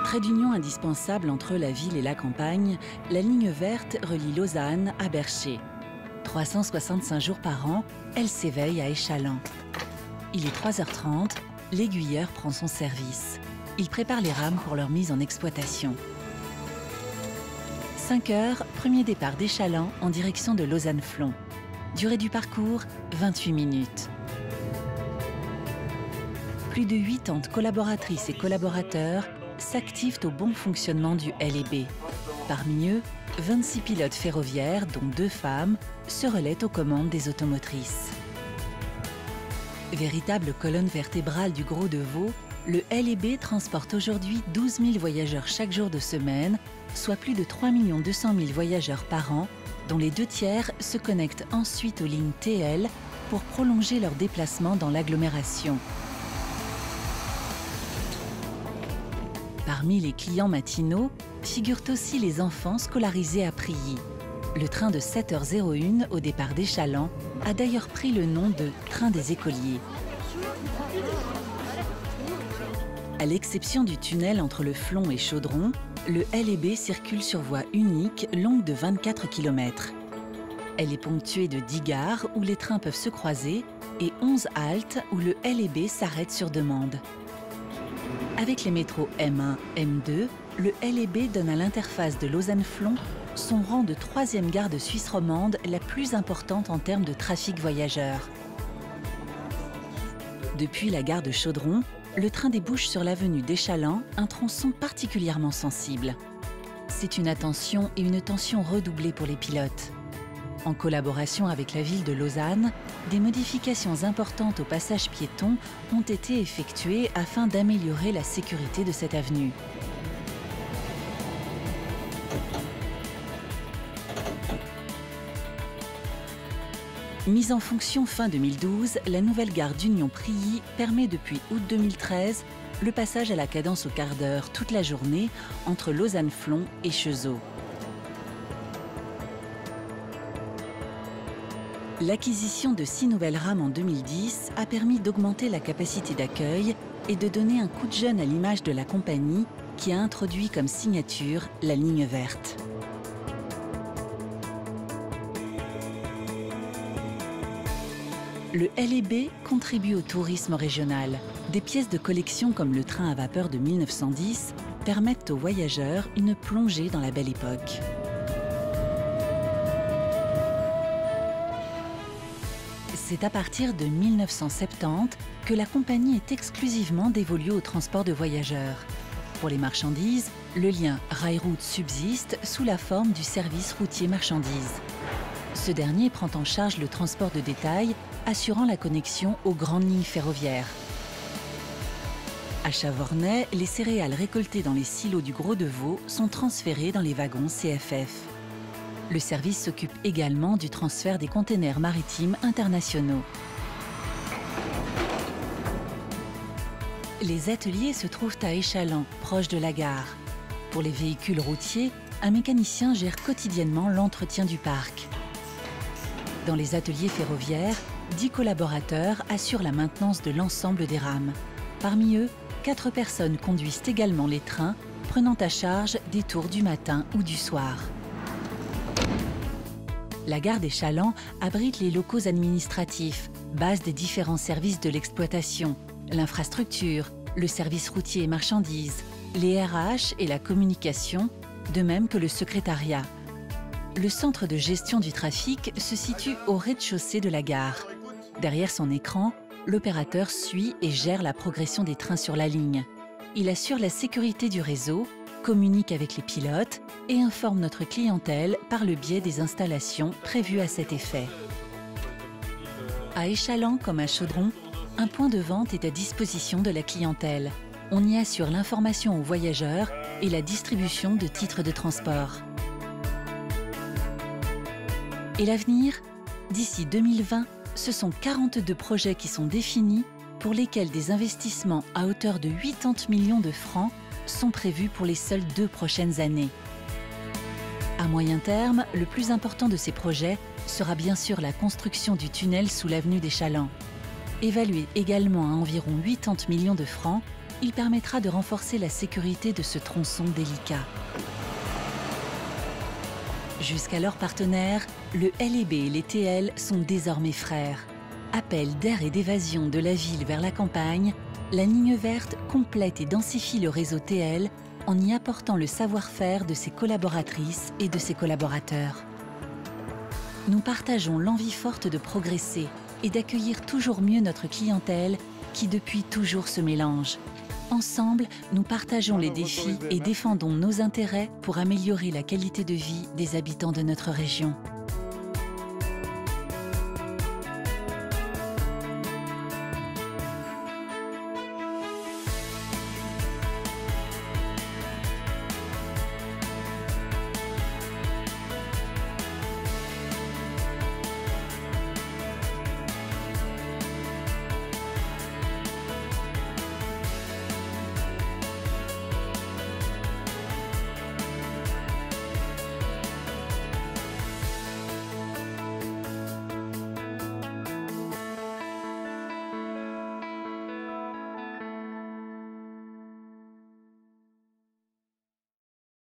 Trait d'union indispensable entre la ville et la campagne, la ligne verte relie Lausanne à Bercher. 365 jours par an, elle s'éveille à Échallens. Il est 3h30, l'aiguilleur prend son service. Il prépare les rames pour leur mise en exploitation. 5h, premier départ d'Échallens en direction de Lausanne-Flon. Durée du parcours, 28 minutes. Plus de 80 collaboratrices et collaborateurs s'activent au bon fonctionnement du LB. Parmi eux, 26 pilotes ferroviaires, dont 2 femmes, se relaient aux commandes des automotrices. Véritable colonne vertébrale du Gros de Vaud, le LB transporte aujourd'hui 12 000 voyageurs chaque jour de semaine, soit plus de 3 200 000 voyageurs par an, dont les 2/3 se connectent ensuite aux lignes TL pour prolonger leur déplacement dans l'agglomération. Parmi les clients matinaux figurent aussi les enfants scolarisés à Prilly. Le train de 7h01 au départ d'Échallens a d'ailleurs pris le nom de train des écoliers. À l'exception du tunnel entre le Flon et Chaudron, le LB circule sur voie unique longue de 24 km. Elle est ponctuée de 10 gares où les trains peuvent se croiser et 11 haltes où le LB s'arrête sur demande. Avec les métros M1, M2, le LB donne à l'interface de Lausanne-Flon son rang de 3e gare de Suisse romande la plus importante en termes de trafic voyageurs. Depuis la gare de Chaudron, le train débouche sur l'avenue d'Échallens, un tronçon particulièrement sensible. C'est une attention et une tension redoublées pour les pilotes. En collaboration avec la ville de Lausanne, des modifications importantes au passage piéton ont été effectuées afin d'améliorer la sécurité de cette avenue. Mise en fonction fin 2012, la nouvelle gare d'Union-Prilly permet depuis août 2013 le passage à la cadence au quart d'heure toute la journée entre Lausanne-Flon et Cheseaux. L'acquisition de 6 nouvelles rames en 2010 a permis d'augmenter la capacité d'accueil et de donner un coup de jeune à l'image de la compagnie qui a introduit comme signature la ligne verte. Le LB contribue au tourisme régional. Des pièces de collection comme le train à vapeur de 1910 permettent aux voyageurs une plongée dans la belle époque. C'est à partir de 1970 que la compagnie est exclusivement dévolue au transport de voyageurs. Pour les marchandises, le lien rail-route subsiste sous la forme du service routier marchandises. Ce dernier prend en charge le transport de détail, assurant la connexion aux grandes lignes ferroviaires. À Chavornay, les céréales récoltées dans les silos du Gros de Vaud sont transférées dans les wagons CFF. Le service s'occupe également du transfert des containers maritimes internationaux. Les ateliers se trouvent à Échallens, proche de la gare. Pour les véhicules routiers, un mécanicien gère quotidiennement l'entretien du parc. Dans les ateliers ferroviaires, 10 collaborateurs assurent la maintenance de l'ensemble des rames. Parmi eux, 4 personnes conduisent également les trains, prenant à charge des tours du matin ou du soir. La gare d'Échallens abrite les locaux administratifs, base des différents services de l'exploitation, l'infrastructure, le service routier et marchandises, les RH et la communication, de même que le secrétariat. Le centre de gestion du trafic se situe au rez-de-chaussée de la gare. Derrière son écran, l'opérateur suit et gère la progression des trains sur la ligne. Il assure la sécurité du réseau, communique avec les pilotes et informe notre clientèle par le biais des installations prévues à cet effet. À Échallens comme à Chaudron, un point de vente est à disposition de la clientèle. On y assure l'information aux voyageurs et la distribution de titres de transport. Et l'avenir? D'ici 2020, ce sont 42 projets qui sont définis pour lesquels des investissements à hauteur de 80 millions de francs sont prévus pour les seules 2 prochaines années. À moyen terme, le plus important de ces projets sera bien sûr la construction du tunnel sous l'avenue d'Échallens. Évalué également à environ 80 millions de francs, il permettra de renforcer la sécurité de ce tronçon délicat. Jusqu'alors partenaires, le LEB et les TL sont désormais frères. Appel d'air et d'évasion de la ville vers la campagne, la ligne verte complète et densifie le réseau TL en y apportant le savoir-faire de ses collaboratrices et de ses collaborateurs. Nous partageons l'envie forte de progresser et d'accueillir toujours mieux notre clientèle qui depuis toujours se mélange. Ensemble, nous partageons les défis et défendons nos intérêts pour améliorer la qualité de vie des habitants de notre région.